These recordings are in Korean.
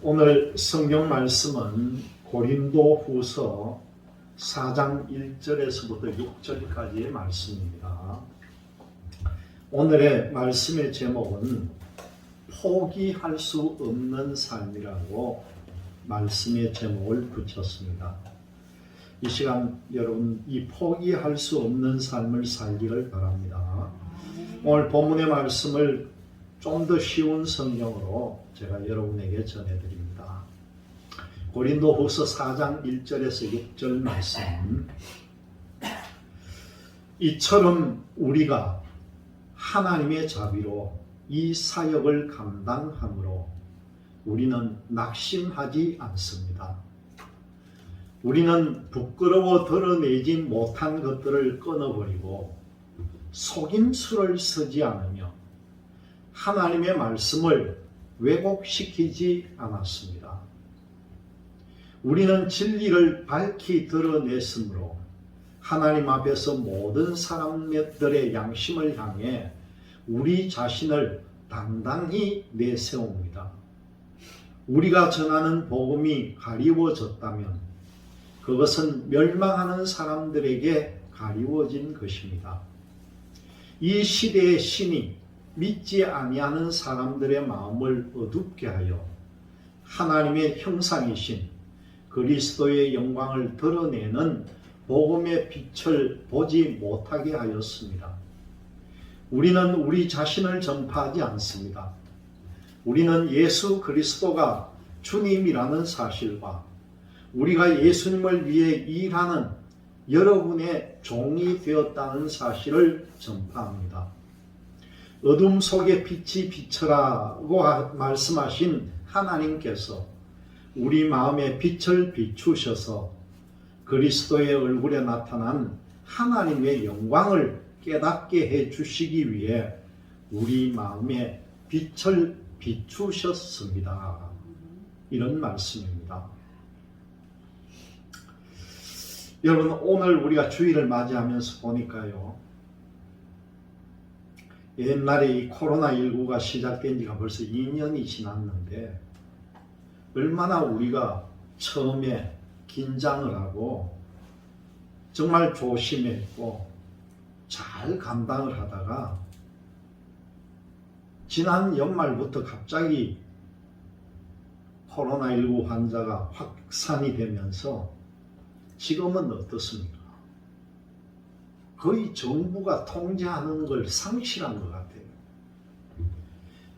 오늘 성경 말씀은 고린도후서 4장 1절에서부터 6절까지의 말씀입니다. 오늘의 말씀의 제목은 포기할 수 없는 삶이라고 말씀의 제목을 붙였습니다. 이 시간 여러분 이 포기할 수 없는 삶을 살기를 바랍니다. 오늘 본문의 말씀을 좀 더 쉬운 성경으로 제가 여러분에게 전해드립니다. 고린도후서 4장 1절에서 6절 말씀. 이처럼 우리가 하나님의 자비로 이 사역을 감당함으로 우리는 낙심하지 않습니다. 우리는 부끄러워 드러내지 못한 것들을 끊어버리고 속임수를 쓰지 않으며 하나님의 말씀을 왜곡시키지 않았습니다. 우리는 진리를 밝히 드러냈으므로 하나님 앞에서 모든 사람들의 양심을 향해 우리 자신을 당당히 내세웁니다. 우리가 전하는 복음이 가리워졌다면 그것은 멸망하는 사람들에게 가리워진 것입니다. 이 시대의 신이 믿지 아니하는 사람들의 마음을 어둡게 하여 하나님의 형상이신 그리스도의 영광을 드러내는 복음의 빛을 보지 못하게 하였습니다. 우리는 우리 자신을 전파하지 않습니다. 우리는 예수 그리스도가 주님이라는 사실과 우리가 예수님을 위해 일하는 여러분의 종이 되었다는 사실을 전파합니다. 어둠 속에 빛이 비쳐라고 말씀하신 하나님께서 우리 마음에 빛을 비추셔서 그리스도의 얼굴에 나타난 하나님의 영광을 깨닫게 해 주시기 위해 우리 마음에 빛을 비추셨습니다. 이런 말씀입니다. 여러분, 오늘 우리가 주일을 맞이하면서 보니까요, 옛날에 이 코로나19가 시작된 지가 벌써 2년이 지났는데 얼마나 우리가 처음에 긴장을 하고 정말 조심했고 잘 감당을 하다가 지난 연말부터 갑자기 코로나19 환자가 확산이 되면서 지금은 어떻습니까? 거의 정부가 통제하는 걸 상실한 것 같아요.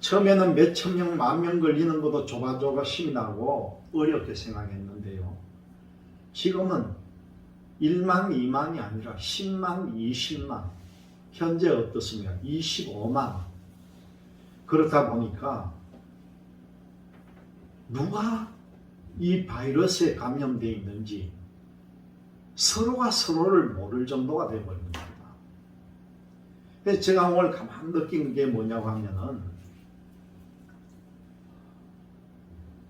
처음에는 몇천 명, 만 명 걸리는 것도 조바심이 나고 어렵게 생각했는데요. 지금은 1만, 2만이 아니라 10만, 20만, 현재 어떻습니까? 25만. 그렇다 보니까 누가 이 바이러스에 감염되어 있는지 서로가 서로를 모를 정도가 되어버립니다. 그래서 제가 오늘 가만 느낀 게 뭐냐고 하면은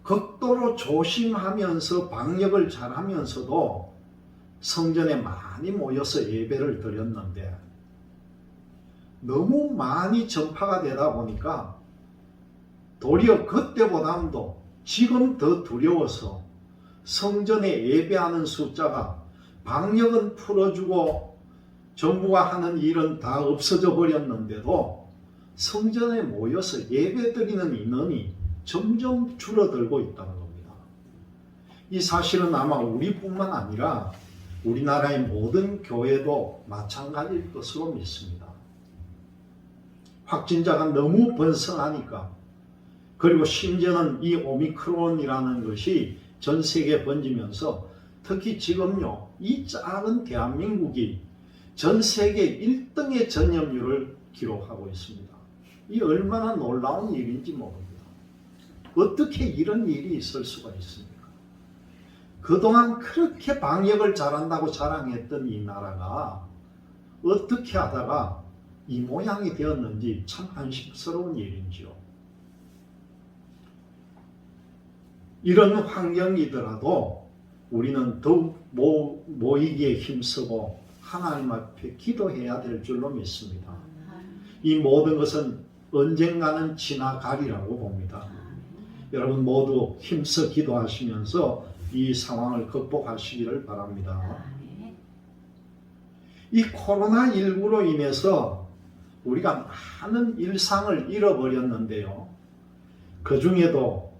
극도로 조심하면서 방역을 잘 하면서도 성전에 많이 모여서 예배를 드렸는데 너무 많이 전파가 되다 보니까 도리어 그때보다도 지금 더 두려워서 성전에 예배하는 숫자가 방역은 풀어주고 정부가 하는 일은 다 없어져 버렸는데도 성전에 모여서 예배드리는 인원이 점점 줄어들고 있다는 겁니다. 이 사실은 아마 우리뿐만 아니라 우리나라의 모든 교회도 마찬가지일 것으로 믿습니다. 확진자가 너무 번성하니까, 그리고 심지어는 이 오미크론이라는 것이 전 세계에 번지면서 특히 지금요, 이 작은 대한민국이 전 세계 1등의 전염률을 기록하고 있습니다. 이 얼마나 놀라운 일인지 모릅니다. 어떻게 이런 일이 있을 수가 있습니까? 그동안 그렇게 방역을 잘한다고 자랑했던 이 나라가 어떻게 하다가 이 모양이 되었는지 참 안심스러운 일인지요. 이런 환경이더라도 우리는 더욱 모이기에 힘쓰고 하나님 앞에 기도해야 될 줄로 믿습니다. 이 모든 것은 언젠가는 지나가리라고 봅니다. 여러분 모두 힘써 기도하시면서 이 상황을 극복하시기를 바랍니다. 이 코로나19로 인해서 우리가 많은 일상을 잃어버렸는데요. 그 중에도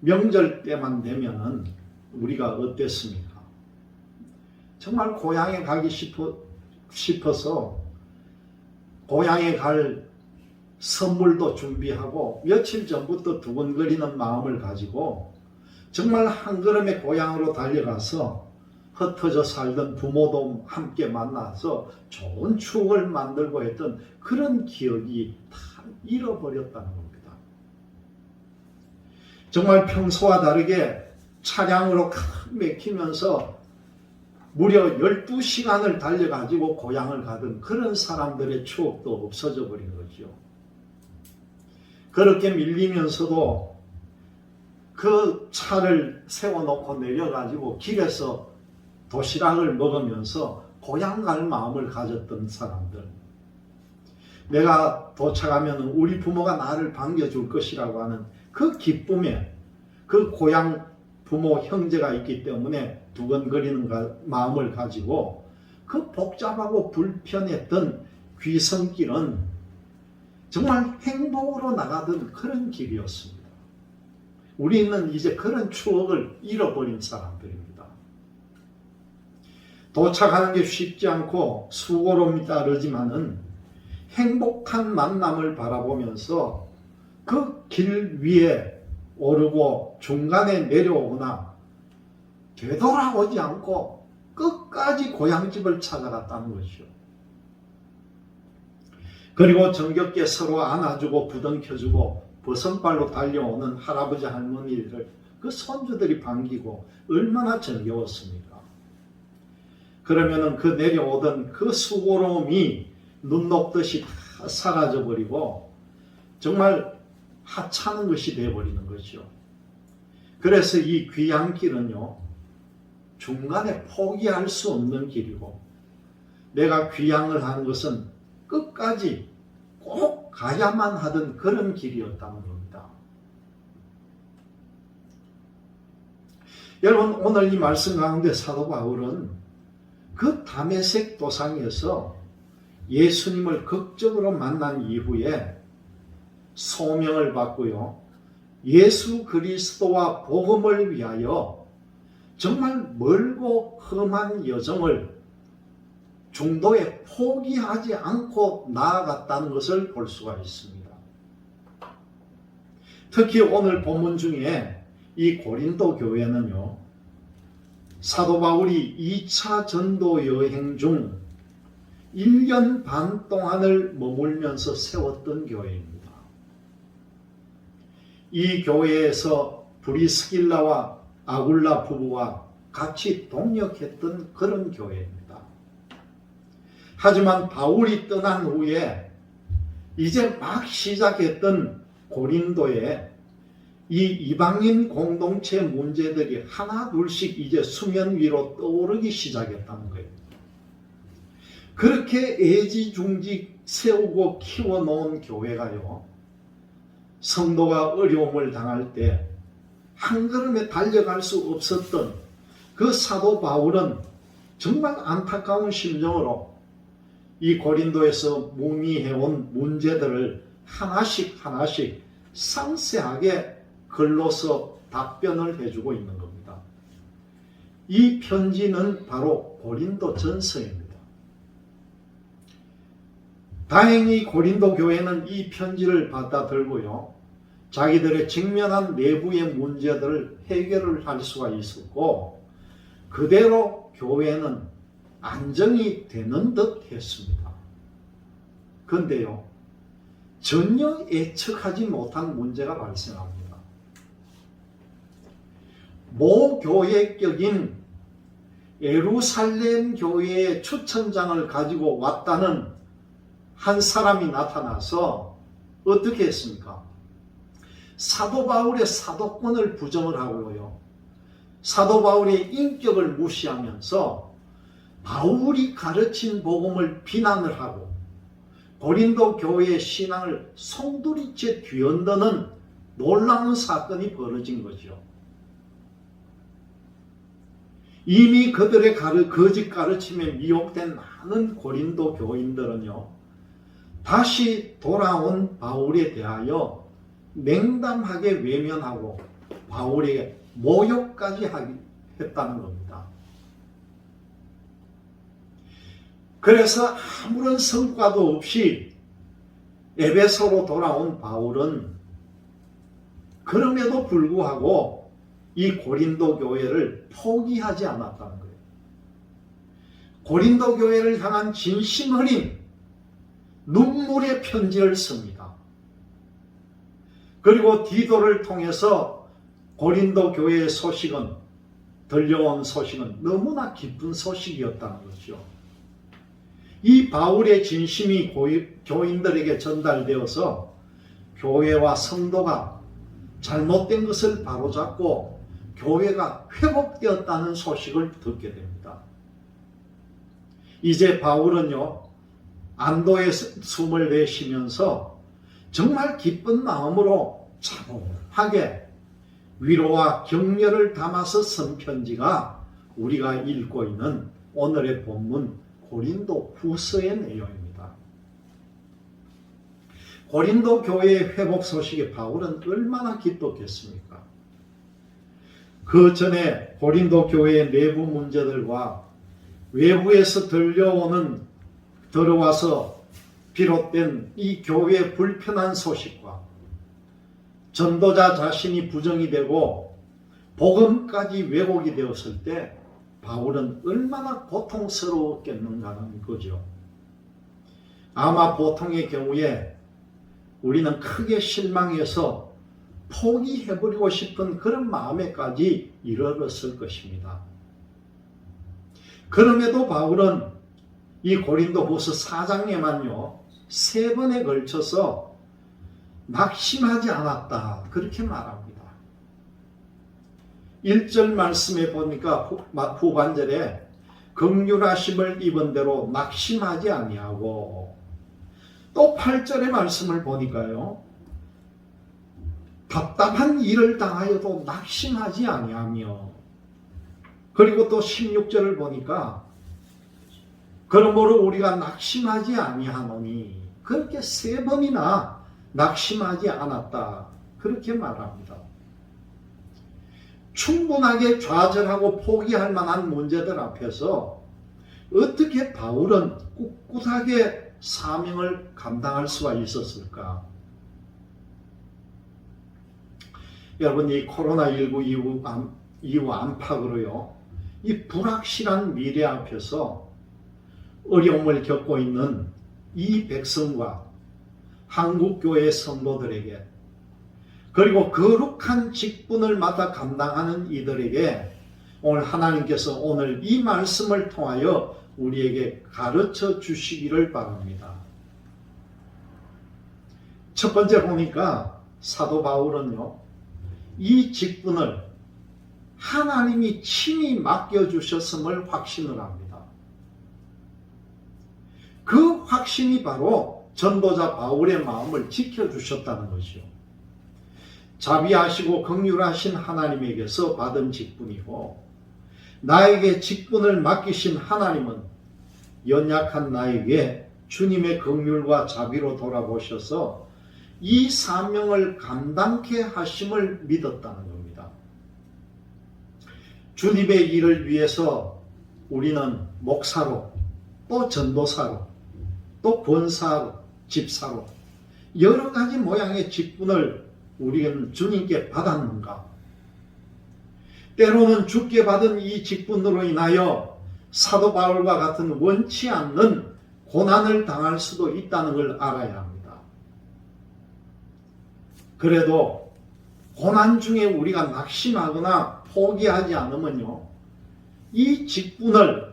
명절 때만 되면은 우리가 어땠습니까? 정말 고향에 가기 싶어서 고향에 갈 선물도 준비하고 며칠 전부터 두근거리는 마음을 가지고 정말 한 걸음에 고향으로 달려가서 흩어져 살던 부모도 함께 만나서 좋은 추억을 만들고 했던 그런 기억이 다 잃어버렸다는 겁니다. 정말 평소와 다르게 차량으로 가득 막히면서 무려 12시간을 달려가지고 고향을 가던 그런 사람들의 추억도 없어져 버린 거죠. 그렇게 밀리면서도 그 차를 세워놓고 내려가지고 길에서 도시락을 먹으면서 고향 갈 마음을 가졌던 사람들. 내가 도착하면 우리 부모가 나를 반겨줄 것이라고 하는 그 기쁨에 그 고향 부모 형제가 있기 때문에 두근거리는 마음을 가지고 그 복잡하고 불편했던 귀성길은 정말 행복으로 나가던 그런 길이었습니다. 우리는 이제 그런 추억을 잃어버린 사람들입니다. 도착하는 게 쉽지 않고 수고로움이 따르지만은 행복한 만남을 바라보면서 그 길 위에 오르고 중간에 내려오거나 되돌아오지 않고 끝까지 고향집을 찾아갔다는 것이죠. 그리고 정겹게 서로 안아주고 부둥켜주고 버선발로 달려오는 할아버지 할머니를 그 손주들이 반기고 얼마나 정겨웠습니까? 그러면은 그 내려오던 그 수고로움이 눈 녹듯이 다 사라져 버리고 정말 하찮은 것이 되어버리는 거죠. 그래서 이 귀한 길은요, 중간에 포기할 수 없는 길이고, 내가 귀향을 하는 것은 끝까지 꼭 가야만 하던 그런 길이었다는 겁니다. 여러분, 오늘 이 말씀 가운데 사도 바울은 그 다메섹 도상에서 예수님을 극적으로 만난 이후에 소명을 받고요, 예수 그리스도와 복음을 위하여 정말 멀고 험한 여정을 중도에 포기하지 않고 나아갔다는 것을 볼 수가 있습니다. 특히 오늘 본문 중에 이 고린도 교회는요, 사도 바울이 2차 전도 여행 중 1년 반 동안을 머물면서 세웠던 교회입니다. 이 교회에서 브리스길라와 아굴라 부부와 같이 동역했던 그런 교회입니다. 하지만 바울이 떠난 후에 이제 막 시작했던 고린도에 이 이방인 공동체 문제들이 하나 둘씩 이제 수면 위로 떠오르기 시작했다는 거예요. 그렇게 애지중지 세우고 키워놓은 교회가요, 성도가 어려움을 당할 때 한 걸음에 달려갈 수 없었던 그 사도 바울은 정말 안타까운 심정으로 이 고린도에서 문의해온 문제들을 하나씩 상세하게 글로서 답변을 해주고 있는 겁니다. 이 편지는 바로 고린도 전서입니다. 다행히 고린도 교회는 이 편지를 받아들고요, 자기들의 직면한 내부의 문제들을 해결을 할 수가 있었고, 그대로 교회는 안정이 되는 듯 했습니다. 그런데요, 전혀 예측하지 못한 문제가 발생합니다. 모교회격인 예루살렘 교회의 추천장을 가지고 왔다는 한 사람이 나타나서 어떻게 했습니까? 사도 바울의 사도권을 부정을 하고요, 사도 바울의 인격을 무시하면서 바울이 가르친 복음을 비난을 하고 고린도 교회의 신앙을 송두리째 뒤흔드는 놀라운 사건이 벌어진 거죠. 이미 그들의 거짓 가르침에 미혹된 많은 고린도 교인들은요, 다시 돌아온 바울에 대하여 냉담하게 외면하고 바울에게 모욕까지 했다는 겁니다. 그래서 아무런 성과도 없이 에베소로 돌아온 바울은 그럼에도 불구하고 이 고린도 교회를 포기하지 않았다는 거예요. 고린도 교회를 향한 진심 어린 눈물의 편지를 씁니다. 그리고 디도를 통해서 고린도 교회의 소식은, 들려온 소식은 너무나 기쁜 소식이었다는 거죠. 이 바울의 진심이 교인들에게 전달되어서 교회와 성도가 잘못된 것을 바로잡고 교회가 회복되었다는 소식을 듣게 됩니다. 이제 바울은요, 안도의 숨을 내쉬면서 정말 기쁜 마음으로 차분하게 위로와 격려를 담아서 쓴 편지가 우리가 읽고 있는 오늘의 본문 고린도 후서의 내용입니다. 고린도 교회의 회복 소식에 바울은 얼마나 기뻤겠습니까? 그 전에 고린도 교회의 내부 문제들과 외부에서 들어와서 비롯된 이 교회의 불편한 소식과 전도자 자신이 부정이 되고 복음까지 왜곡이 되었을 때 바울은 얼마나 고통스러웠겠는가 하는 거죠. 아마 보통의 경우에 우리는 크게 실망해서 포기해버리고 싶은 그런 마음에까지 이르렀을 것입니다. 그럼에도 바울은 이 고린도후서 4장에만요 3번에 걸쳐서 낙심하지 않았다 그렇게 말합니다. 1절 말씀에 보니까 후반절에 긍휼하심을 입은 대로 낙심하지 아니하고, 또 8절의 말씀을 보니까요 답답한 일을 당하여도 낙심하지 아니하며, 그리고 또 16절을 보니까 그러므로 우리가 낙심하지 아니하노니, 그렇게 3번이나 낙심하지 않았다 그렇게 말합니다. 충분하게 좌절하고 포기할 만한 문제들 앞에서 어떻게 바울은 꿋꿋하게 사명을 감당할 수가 있었을까? 여러분, 이 코로나19 이후 안팎으로요, 이 불확실한 미래 앞에서 어려움을 겪고 있는 이 백성과 한국교회 성도들에게, 그리고 거룩한 직분을 맡아 감당하는 이들에게 오늘 하나님께서 오늘 이 말씀을 통하여 우리에게 가르쳐 주시기를 바랍니다. 첫 번째 보니까 사도 바울은요, 이 직분을 하나님이 친히 맡겨주셨음을 확신을 합니다. 그 확신이 바로 전도자 바울의 마음을 지켜주셨다는 것이요. 자비하시고 긍휼하신 하나님에게서 받은 직분이고, 나에게 직분을 맡기신 하나님은 연약한 나에게 주님의 긍휼과 자비로 돌아보셔서 이 사명을 감당케 하심을 믿었다는 겁니다. 주님의 일을 위해서 우리는 목사로, 또 전도사로, 또 권사로, 집사로 여러 가지 모양의 직분을 우리는 주님께 받았는가? 때로는 주께 받은 이 직분으로 인하여 사도 바울과 같은 원치 않는 고난을 당할 수도 있다는 걸 알아야 합니다. 그래도 고난 중에 우리가 낙심하거나 포기하지 않으면요, 이 직분을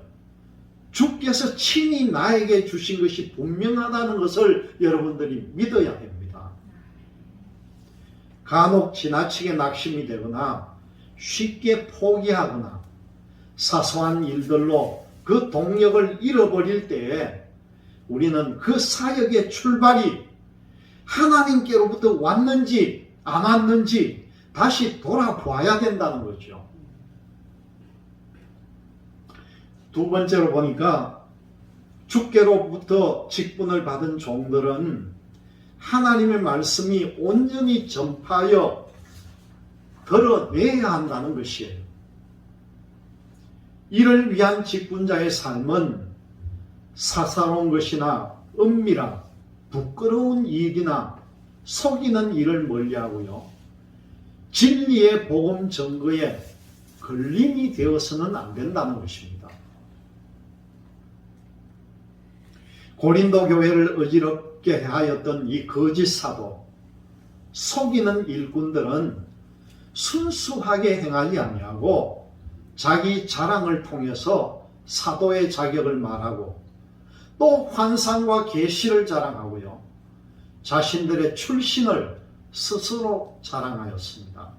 주께서 친히 나에게 주신 것이 분명하다는 것을 여러분들이 믿어야 됩니다. 간혹 지나치게 낙심이 되거나 쉽게 포기하거나 사소한 일들로 그 동력을 잃어버릴 때에 우리는 그 사역의 출발이 하나님께로부터 왔는지 안 왔는지 다시 돌아봐야 된다는 거죠. 두 번째로 보니까 주께로부터 직분을 받은 종들은 하나님의 말씀이 온전히 전파하여 드러내야 한다는 것이에요. 이를 위한 직분자의 삶은 사사로운 것이나 은밀한 부끄러운 일이나 속이는 일을 멀리하고요. 진리의 복음 증거에 걸림이 되어서는 안 된다는 것입니다. 고린도 교회를 어지럽게 하였던 이 거짓 사도, 속이는 일꾼들은 순수하게 행하지 아니하고 자기 자랑을 통해서 사도의 자격을 말하고 또 환상과 계시를 자랑하고요. 자신들의 출신을 스스로 자랑하였습니다.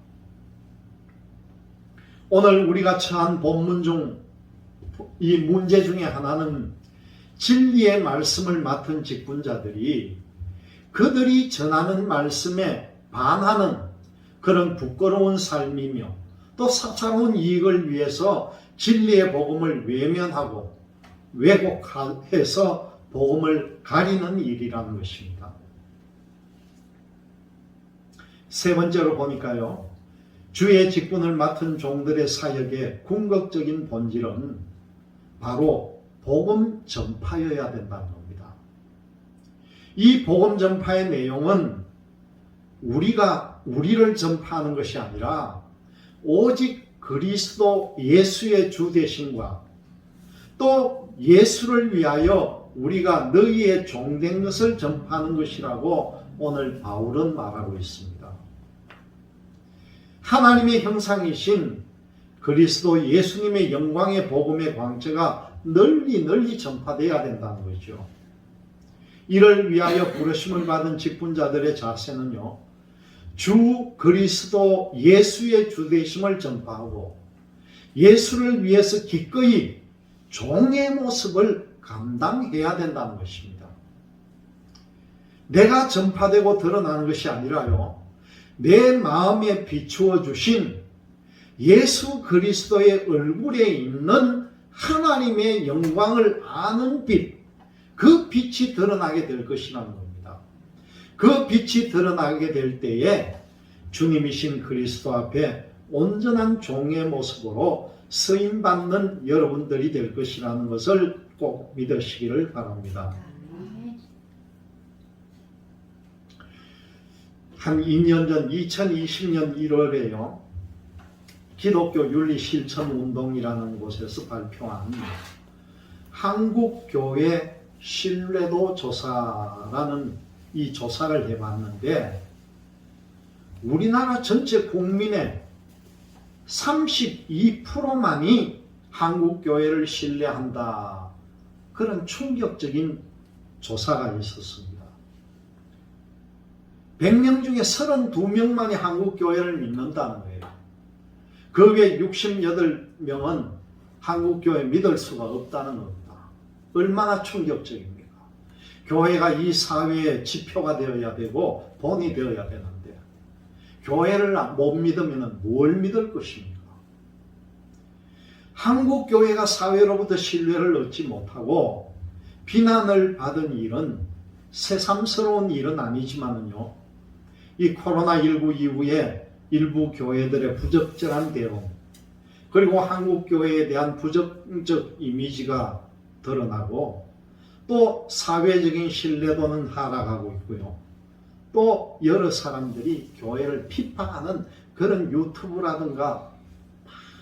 오늘 우리가 처한 본문 중 이 문제 중에 하나는 진리의 말씀을 맡은 직분자들이 그들이 전하는 말씀에 반하는 그런 부끄러운 삶이며 또 사사로운 이익을 위해서 진리의 복음을 외면하고 왜곡해서 복음을 가리는 일이라는 것입니다. 세 번째로 보니까요. 주의 직분을 맡은 종들의 사역의 궁극적인 본질은 바로 복음 전파여야 된다는 겁니다. 이 복음 전파의 내용은 우리를 전파하는 것이 아니라 오직 그리스도 예수의 주 되심과 또 예수를 위하여 우리가 너희의 종된 것을 전파하는 것이라고 오늘 바울은 말하고 있습니다. 하나님의 형상이신 그리스도 예수님의 영광의 복음의 광채가 널리 전파되어야 된다는 거죠. 이를 위하여 부르심을 받은 직분자들의 자세는요. 주 그리스도 예수의 주되심을 전파하고 예수를 위해서 기꺼이 종의 모습을 감당해야 된다는 것입니다. 내가 전파되고 드러나는 것이 아니라요. 내 마음에 비추어 주신 예수 그리스도의 얼굴에 있는 하나님의 영광을 아는 빛, 그 빛이 드러나게 될 것이라는 겁니다. 그 빛이 드러나게 될 때에 주님이신 그리스도 앞에 온전한 종의 모습으로 쓰임받는 여러분들이 될 것이라는 것을 꼭 믿으시기를 바랍니다. 한 2년 전 2020년 1월에요. 기독교 윤리실천운동이라는 곳에서 발표한 한국교회 신뢰도 조사라는 이 조사를 해봤는데 우리나라 전체 국민의 32%만이 한국교회를 신뢰한다. 그런 충격적인 조사가 있었습니다. 100명 중에 32명만이 한국교회를 믿는다는 거예요. 그 외 68명은 한국교회 믿을 수가 없다는 겁니다. 얼마나 충격적입니까? 교회가 이 사회의 지표가 되어야 되고 본이 되어야 되는데 교회를 못 믿으면 뭘 믿을 것입니까? 한국교회가 사회로부터 신뢰를 얻지 못하고 비난을 받은 일은 새삼스러운 일은 아니지만요. 이 코로나19 이후에 일부 교회들의 부적절한 대응 그리고 한국교회에 대한 부정적 이미지가 드러나고 또 사회적인 신뢰도는 하락하고 있고요. 또 여러 사람들이 교회를 비판하는 그런 유튜브라든가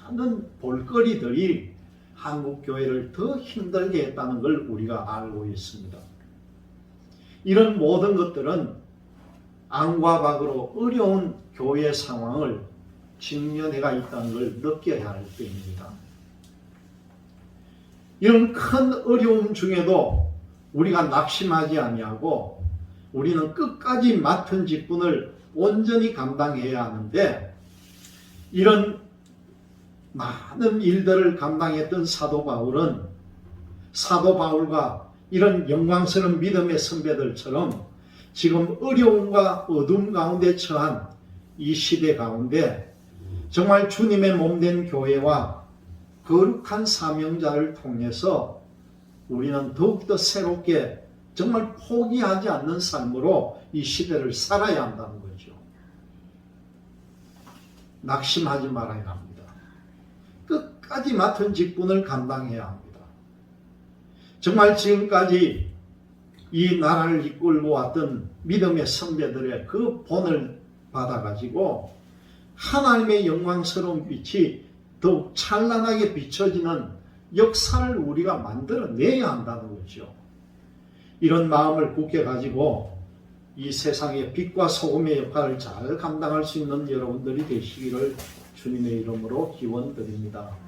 많은 볼거리들이 한국교회를 더 힘들게 했다는 걸 우리가 알고 있습니다. 이런 모든 것들은 안과 밖으로 어려운 교회 상황을 직면해가 있다는 걸 느껴야 할 때입니다. 이런 큰 어려움 중에도 우리가 낙심하지 아니하고 우리는 끝까지 맡은 직분을 온전히 감당해야 하는데 이런 많은 일들을 감당했던 사도 바울과 이런 영광스러운 믿음의 선배들처럼 지금 어려움과 어둠 가운데 처한 이 시대 가운데 정말 주님의 몸된 교회와 거룩한 사명자를 통해서 우리는 더욱더 새롭게 정말 포기하지 않는 삶으로 이 시대를 살아야 한다는 거죠. 낙심하지 말아야 합니다. 끝까지 맡은 직분을 감당해야 합니다. 정말 지금까지 이 나라를 이끌고 왔던 믿음의 선배들의 그 본을 받아가지고 하나님의 영광스러운 빛이 더욱 찬란하게 비춰지는 역사를 우리가 만들어내야 한다는 거죠. 이런 마음을 굳게 가지고 이 세상의 빛과 소금의 역할을 잘 감당할 수 있는 여러분들이 되시기를 주님의 이름으로 기원드립니다.